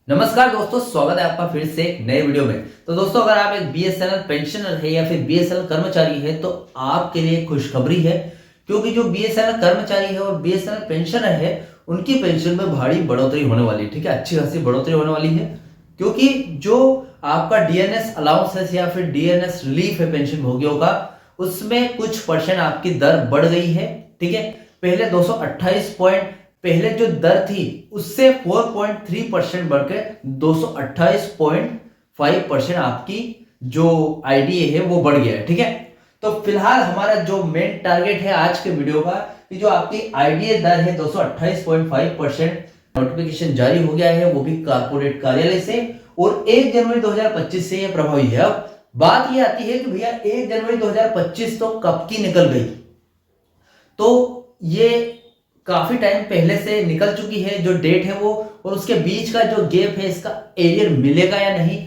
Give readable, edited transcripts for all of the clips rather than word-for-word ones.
नमस्कार दोस्तों, स्वागत है आपका फिर से एक नए वीडियो में। तो दोस्तों, अगर आप एक बीएसएनएल पेंशनर है या फिर बीएसएनएल कर्मचारी है तो आपके लिए खुशखबरी है, क्योंकि जो बीएसएनएल कर्मचारी है और बीएसएनएल पेंशनर है उनकी पेंशन में भारी बढ़ोतरी होने वाली है। ठीक है, अच्छी खासी बढ़ोतरी होने वाली है, क्योंकि जो आपका डीएनएस अलाउंस है या फिर डीएनएस रिलीफ है पेंशन भोगियों का, उसमें कुछ परसेंट आपकी दर बढ़ गई है। ठीक है, पहले 228 पॉइंट पहले जो दर थी उससे 4.3% बढ़कर 228.5% आपकी जो आईडीए है वो बढ़ गया है। ठीक है, तो फिलहाल हमारा जो मेन टारगेट है आज के वीडियो का कि जो आपकी आईडीए दर है 228.5%, नोटिफिकेशन जारी हो गया है वो भी कारपोरेट कार्यालय से, और 1 जनवरी 2025 से ये प्रभावी है। अब बात ये आती है कि भैया 1 जनवरी 2025 तो कब की निकल गई, तो ये काफी टाइम पहले से निकल चुकी है जो डेट है वो, और उसके बीच का जो गैप है इसका एरियर मिलेगा या नहीं,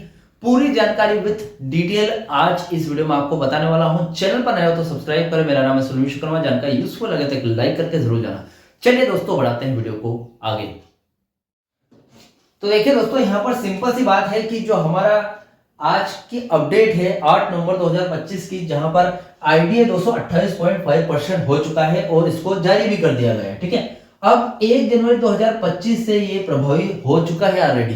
पूरी जानकारी विथ डिटेल आज इस वीडियो में आपको बताने वाला हूं। चैनल पर नए हो तो सब्सक्राइब करें। मेरा नाम है सुनील विश्वकर्मा। जानकारी यूजफुल लगे तो एक लाइक करके जरूर जाना। चलिए दोस्तों, बढ़ाते हैं वीडियो को आगे। तो देखिए दोस्तों, यहां पर सिंपल सी बात है कि जो हमारा आज की अपडेट है 8 नवंबर 2025 की, जहां पर आईडीए 228.5% हो चुका है और इसको जारी भी कर दिया गया है। ठीक है, अब 1 जनवरी 2025 से ये प्रभावी हो चुका है ऑलरेडी।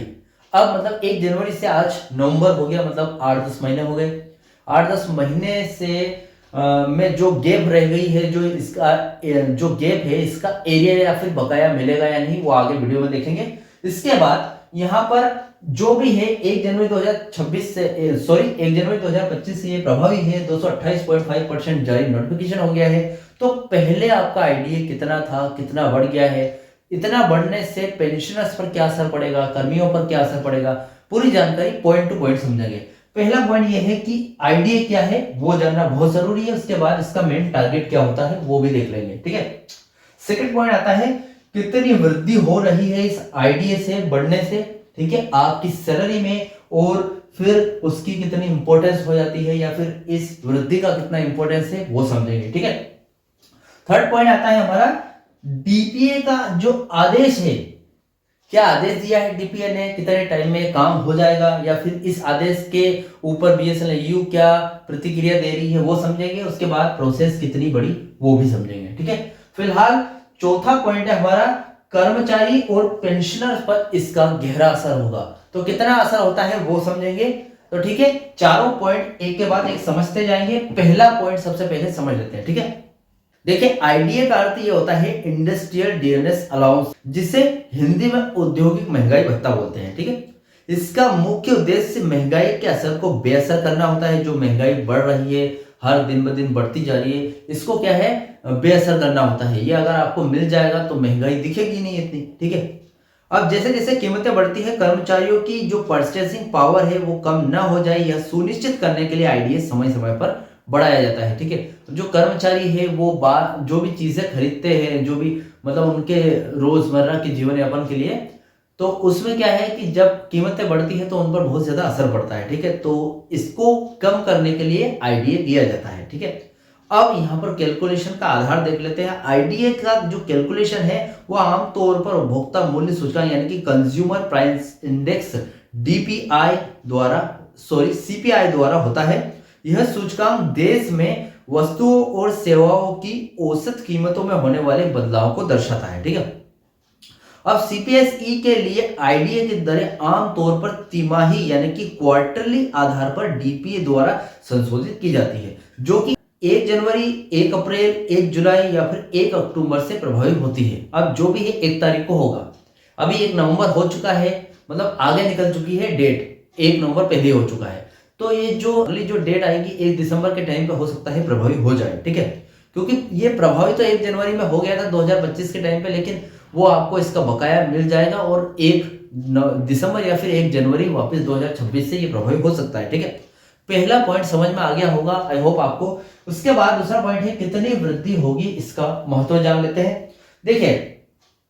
अब मतलब 1 जनवरी से आज नवंबर हो गया, मतलब 8-10 महीने हो गए। 8-10 महीने से में जो गैप रह गई है, जो इसका जो गैप है इसका एरिया या फिर बकाया मिलेगा या नहीं वो आगे वीडियो में देखेंगे। इसके बाद यहां पर जो भी है 1 जनवरी 2026 से 1 जनवरी 2025 से ये प्रभावी है। 228.5% जारी नोटिफिकेशन हो गया है। तो पहले आपका आईडीए कितना था, कितना बढ़ गया है, इतना बढ़ने से पेंशनर्स पर क्या असर पड़ेगा, कर्मियों पर क्या असर पड़ेगा, पूरी जानकारी पॉइंट टू पॉइंट समझेंगे। पहला पॉइंट ये है कि आईडीए क्या है वो जानना बहुत जरूरी है। उसके बाद इसका मेन टारगेट क्या होता है वो भी देख लेंगे। ठीक है, सेकंड पॉइंट आता है कितनी वृद्धि हो रही है इस आईडीए से बढ़ने से, ठीक है, आपकी सैलरी में, और फिर उसकी कितनी इंपॉर्टेंस हो जाती है या फिर इस वृद्धि का कितना इंपॉर्टेंस है वो समझेंगे। ठीक है, थर्ड पॉइंट आता है हमारा डीपीए का जो आदेश है, क्या आदेश दिया है डीपीए ने, कितने टाइम में काम हो जाएगा, या फिर इस आदेश के ऊपर बीएसएनएल क्या प्रतिक्रिया दे रही है वो समझेंगे। उसके बाद प्रोसेस कितनी बड़ी वो भी समझेंगे। ठीक है, फिलहाल चौथा पॉइंट है हमारा कर्मचारी और पेंशनर पर इसका गहरा असर होगा। तो कितना असर होता है वो समझेंगे। तो ठीक है, चारों पॉइंट एक के बाद एक समझते जाएंगे। पहला पॉइंट सबसे पहले समझ लेते हैं। ठीक है, देखिए आईडीए का अर्थ ये होता है इंडस्ट्रियल डीएनएस अलाउंस, जिसे हिंदी में औद्योगिक महंगाई भत्ता बोलते हैं। ठीक है, इसका मुख्य उद्देश्य महंगाई के असर को बेअसर करना होता है। जो महंगाई बढ़ रही है, हर दिन ब दिन बढ़ती जा रही है, इसको क्या है बेअसर करना होता है। ये अगर आपको मिल जाएगा तो महंगाई दिखेगी नहीं इतनी। ठीक है, अब जैसे जैसे कीमतें बढ़ती है, कर्मचारियों की जो परचेसिंग पावर है वो कम ना हो जाए, यह सुनिश्चित करने के लिए आईडीए समय समय पर बढ़ाया जाता है। ठीक है, जो कर्मचारी है वो जो भी चीजें खरीदते हैं, जो भी मतलब उनके रोजमर्रा के जीवन यापन के लिए, तो उसमें क्या है कि जब कीमतें बढ़ती है तो उन पर बहुत ज्यादा असर पड़ता है। ठीक है, तो इसको कम करने के लिए आईडीए दिया जाता है। ठीक है, अब यहाँ पर कैलकुलेशन का आधार देख लेते हैं। आईडीए का जो कैलकुलेशन है वो आमतौर पर उपभोक्ता मूल्य सूचकांक यानी कि कंज्यूमर प्राइस इंडेक्स डीपीआई द्वारा सीपीआई द्वारा होता है। यह सूचकांक देश में वस्तुओं और सेवाओं की औसत कीमतों में होने वाले बदलाव को दर्शाता है। ठीक है, अब सीपीएसई के लिए आईडीए की दरें आमतौर पर तिमाही यानी कि क्वार्टरली आधार पर डीपीए द्वारा संशोधित की जाती है, जो कि 1 जनवरी, 1 अप्रैल, 1 जुलाई या फिर 1 अक्टूबर से प्रभावी होती है। अब जो भी है 1 तारीख को होगा। अभी 1 नवंबर हो चुका है, मतलब आगे निकल चुकी है डेट, 1 नवंबर पहले हो चुका है। तो ये जो अगली जो डेट आएगी 1 दिसंबर के टाइम पे हो सकता है प्रभावी हो जाए। ठीक है, क्योंकि ये प्रभावी तो 1 जनवरी में हो गया था 2025 के टाइम पे, लेकिन वो आपको इसका बकाया मिल जाएगा और 1 दिसंबर या फिर 1 जनवरी वापस 2026 से ये प्रभावी हो सकता है। ठीक है, पहला पॉइंट समझ में आ गया होगा, आई होप आपको। उसके बाद दूसरा पॉइंट है कितनी वृद्धि होगी, इसका महत्व जान लेते हैं। देखिए,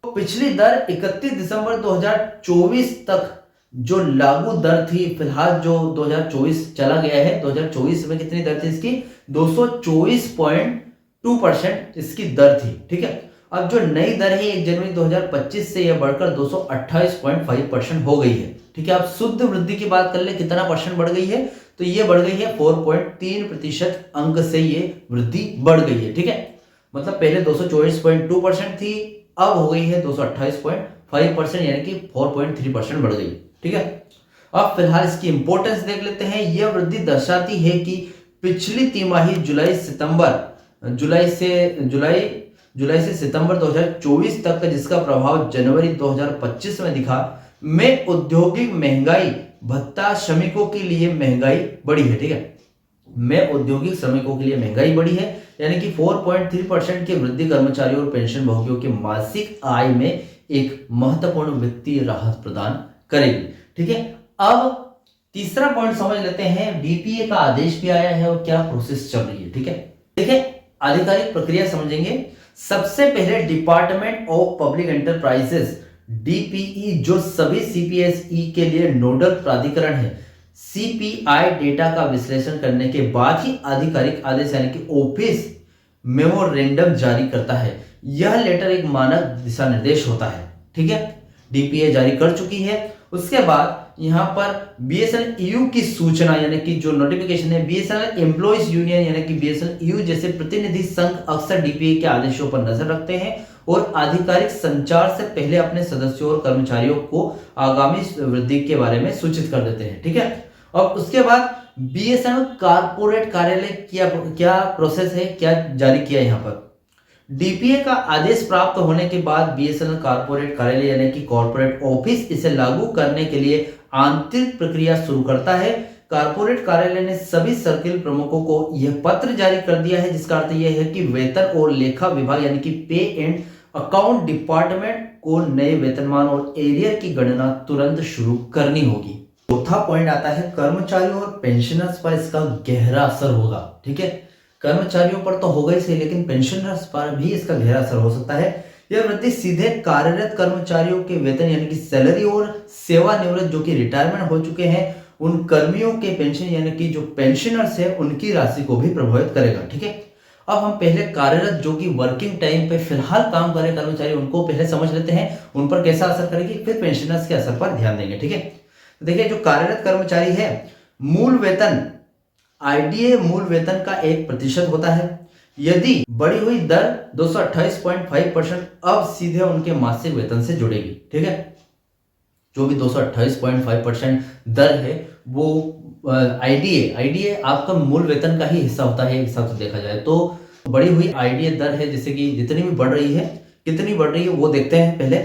पिछली दर 31 दिसंबर 2024 तक जो लागू दर थी, फिलहाल जो 2024 चला गया है, 2024 में कितनी दर थी इसकी, 224.2% इसकी दर थी। ठीक है, अब जो नई दर है 1 जनवरी 2025 से यह बढ़कर 228.5% हो गई है। ठीक है, अब शुद्ध वृद्धि की बात कर ले कितना परसेंट बढ़ गई है, तो ये बढ़ गई है 4.3% अंक से ये वृद्धि बढ़ गई है। ठीक है, मतलब पहले 224.2% थी, अब हो गई है 228.5% यानी कि 4.3% बढ़ गई। ठीक है, अब फिलहाल इसकी इंपॉर्टेंस देख लेते हैं। यह वृद्धि दर्शाती है कि पिछली तिमाही जुलाई से सितंबर 2024 तक का जिसका प्रभाव जनवरी 2025 में दिखा, में औद्योगिक महंगाई भत्ता श्रमिकों के लिए महंगाई बढ़ी है। ठीक है, में औद्योगिक श्रमिकों के लिए महंगाई बढ़ी है, यानी कि 4.3% की वृद्धि कर्मचारियों और पेंशन भोगियों के मासिक आय में एक महत्वपूर्ण वित्तीय राहत प्रदान करेगी। ठीक है, अब तीसरा पॉइंट समझ लेते हैं। डीपीए का आदेश भी आया है और क्या प्रोसेस चल रही है। ठीक है, देखिए आधिकारिक प्रक्रिया समझेंगे। सबसे पहले department of public enterprises DPE, जो सभी सीपीएसई के लिए नोडल प्राधिकरण है, सीपीआई डेटा का विश्लेषण करने के बाद ही आधिकारिक आदेश यानी कि ऑफिस मेमोरेंडम जारी करता है। यह लेटर एक मानक दिशा निर्देश होता है। ठीक है, डीपीए जारी कर चुकी है। उसके बाद यहां पर बीएसएनएल ईयू की सूचना यानी कि जो नोटिफिकेशन है, बीएसएनएल एम्प्लॉइज यूनियन यानी कि बीएसएनएल ईयू जैसे प्रतिनिधि संघ अक्सर डीपीए के आदेशों पर नजर रखते हैं और आधिकारिक संचार से पहले अपने सदस्यों और कर्मचारियों को आगामी वृद्धि के बारे में सूचित कर देते हैं। ठीक है, और उसके बाद बीएसएनएल कारपोरेट कार्यालय क्या प्रोसेस है, क्या जारी किया यहाँ पर। डीपीए का आदेश प्राप्त होने के बाद बीएसएनएल कारपोरेट कार्यालय यानी कि कॉर्पोरेट ऑफिस इसे लागू करने के लिए आंतरिक प्रक्रिया शुरू करता है। कारपोरेट कार्यालय ने सभी सर्किल प्रमुखों को यह पत्र जारी कर दिया है, जिसका अर्थ यह है कि वेतन और लेखा विभाग यानी कि पे एंड अकाउंट डिपार्टमेंट को नए वेतनमान और एरियर की गणना तुरंत शुरू करनी होगी। चौथा पॉइंट आता है कर्मचारियों और पेंशनर्स पर इसका गहरा असर होगा। ठीक है, कर्मचारियों पर तो होगा ही सही, लेकिन पेंशनर्स पर भी इसका गहरा असर हो सकता है। यह वृद्धि सीधे कार्यरत कर्मचारियों के वेतन यानी कि सैलरी और सेवानिवृत्त जो कि रिटायरमेंट हो चुके हैं उन कर्मियों के पेंशन यानी कि जो पेंशनर्स है उनकी राशि को भी प्रभावित करेगा। ठीक है, अब हम पहले कार्यरत जो कि वर्किंग टाइम पे फिलहाल काम कर रहे कर्मचारी उनको पहले समझ लेते हैं, उन पर कैसा असर करेगी, फिर पेंशनर्स के असर पर ध्यान देंगे। ठीक है, तो देखिए जो कार्यरत कर्मचारी है, मूल वेतन आईडीए मूल वेतन का 1% होता है। यदि बढ़ी हुई दर 228.5% अब सीधे उनके मासिक वेतन से जुड़ेगी। ठीक है, जो भी 228.5% दर है वो आईडीए आपका मूल वेतन का ही हिस्सा होता है। एक हिसाब से देखा जाए तो बढ़ी हुई आईडीए दर है, जैसे कि जितनी भी बढ़ रही है कितनी बढ़ रही है वो देखते हैं पहले।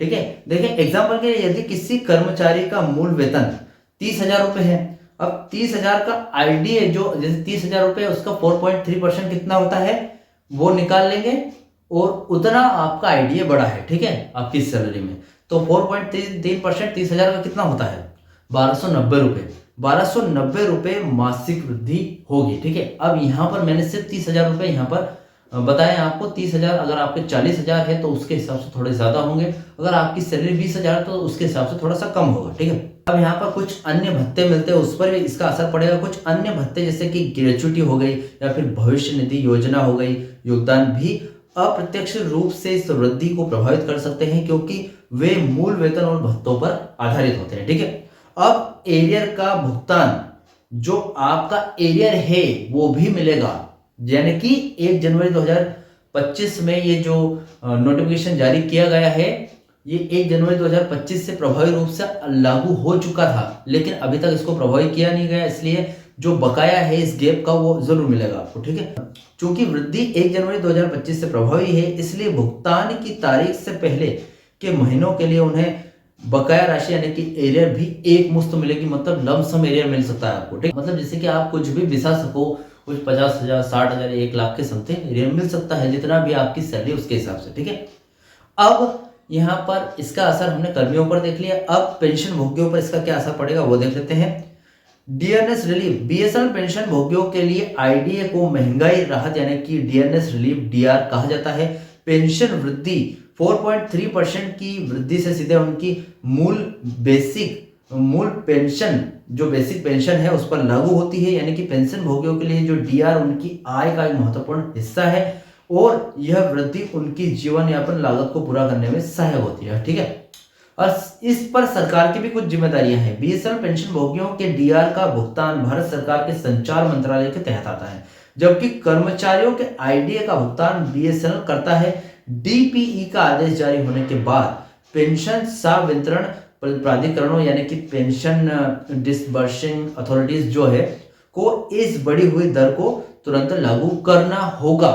ठीक है, देखिए एग्जाम्पल के लिए यदि किसी कर्मचारी का मूल वेतन 30,000 रुपए है, अब 30,000 का आईडीए जो जैसे 30,000 रुपए उसका 4.3% कितना होता है वो निकाल लेंगे और उतना आपका आईडीए बढ़ा है। ठीक है, आपकी सैलरी में तो 4.3% 30,000 का कितना होता है 1290 रुपए। 1290 रुपए मासिक वृद्धि होगी। ठीक है, अब यहाँ पर मैंने सिर्फ 30,000 रुपए यहाँ पर बताएं आपको। 30,000 अगर आपके 40,000 है तो उसके हिसाब से थोड़े ज्यादा होंगे, अगर आपकी सैलरी 20,000 तो उसके हिसाब से थोड़ा सा कम होगा। ठीक है, अब यहाँ पर कुछ अन्य भत्ते मिलते हैं उस पर भी इसका असर पड़ेगा। कुछ अन्य भत्ते जैसे कि ग्रेच्युटी हो गई या फिर भविष्य निधि योजना हो गई, योगदान भी अप्रत्यक्ष रूप से इस वृद्धि को प्रभावित कर सकते हैं क्योंकि वे मूल वेतन और भत्तों पर आधारित होते हैं। ठीक है, अब एरियर का भुगतान जो आपका एरियर है वो भी मिलेगा, यानी कि 1 जनवरी 2025 में ये जो नोटिफिकेशन जारी किया गया है ये 1 जनवरी 2025 से प्रभावी रूप से लागू हो चुका था, लेकिन अभी तक इसको प्रभावी किया नहीं गया, इसलिए जो बकाया है इस गैप का वो जरूर मिलेगा आपको। ठीक है, चूंकि वृद्धि 1 जनवरी 2025 से प्रभावी है इसलिए भुगतान की तारीख से पहले के महीनों के लिए उन्हें बकाया राशि यानी कि एरियर भी एक मुश्त मिलेगी, मतलब लमसम एरियर मिल सकता है आपको। ठीक, मतलब जैसे कि आप कुछ भी बिसा सको, कुछ 50,000 60,000 1 लाख के समथिंग एरियर मिल सकता है, जितना भी आपकी सैलरी उसके हिसाब से। ठीक है, अब यहाँ पर इसका असर हमने कर्मियों पर देख लिया, अब पेंशन भोगियों पर इसका क्या असर पड़ेगा वो देख लेते हैं। डियरनेस रिलीफ, बीएसएनएल पेंशन भोगियों के लिए आईडीए को महंगाई राहत यानी कि डियरनेस रिलीफ डीआर कहा जाता है। पेंशन वृद्धि 4.3% की वृद्धि से सीधे उनकी मूल पेंशन जो बेसिक पेंशन है उस पर लागू होती है, यानी कि पेंशन भोगियों के लिए जो डीआर उनकी आय का एक महत्वपूर्ण हिस्सा है और यह वृद्धि उनकी जीवन यापन लागत को पूरा करने में सहायक होती है। ठीक है, और इस पर सरकार की भी कुछ जिम्मेदारियां हैं। बीएसएनएल पेंशन भोगियों के डीआर का भुगतान भारत सरकार के संचार मंत्रालय के तहत आता है, जबकि कर्मचारियों के आईडीए का भुगतान बीएसएनएल करता है। डीपीई का आदेश जारी होने के बाद पेंशन संवितरण प्राधिकरणों यानी कि पेंशन डिसबर्सिंग अथॉरिटीज जो है को इस बढ़ी हुई दर को तुरंत लागू करना होगा।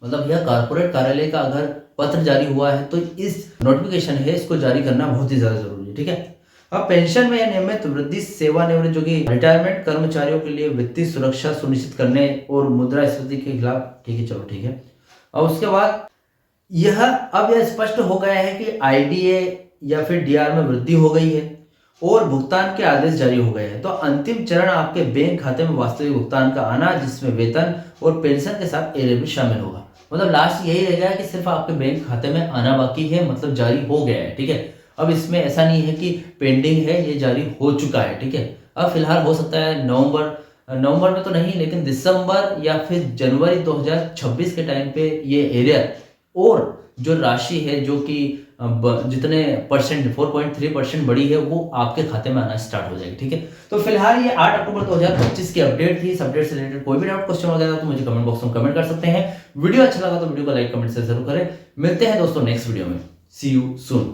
मतलब यह कारपोरेट कार्यालय का अगर पत्र जारी हुआ है तो इस नोटिफिकेशन है इसको जारी करना बहुत ही ज्यादा जरूरी है। ठीक है, अब पेंशन में नियमित वृद्धि सेवानिवृत्त जो कि रिटायरमेंट कर्मचारियों के लिए वित्तीय सुरक्षा सुनिश्चित करने और मुद्रास्फीति के खिलाफ, ठीक है चलो ठीक है। और उसके बाद अब यह स्पष्ट हो गया है कि आईडीए या फिर डीआर में वृद्धि हो गई है और भुगतान के आदेश जारी हो गए हैं। तो अंतिम चरण आपके बैंक खाते में वास्तविक भुगतान का आना, जिसमें वेतन और पेंशन के साथ एरियर भी शामिल होगा। मतलब लास्ट यही रह गया कि सिर्फ आपके बैंक खाते में आना बाकी है, मतलब जारी हो गया है। ठीक है, अब इसमें ऐसा नहीं है कि पेंडिंग है, ये जारी हो चुका है। ठीक है, अब फिलहाल हो सकता है नवंबर में तो नहीं, लेकिन दिसंबर या फिर जनवरी 2026 के टाइम पे ये एरियर और जो राशि है जो कि जितने परसेंट 4.3% बढ़ी है वो आपके खाते में आना स्टार्ट हो जाएगी। ठीक है, तो फिलहाल ये 8 अक्टूबर 2025 की अपडेट थी। इस अपडेट से रिलेटेड कोई भी डाउट क्वेश्चन वगैरह तो मुझे कमेंट बॉक्स में कमेंट कर सकते हैं। वीडियो अच्छा लगा तो वीडियो को लाइक कमेंट से जरूर करें। मिलते हैं दोस्तों नेक्स्ट वीडियो में। सी यू सून।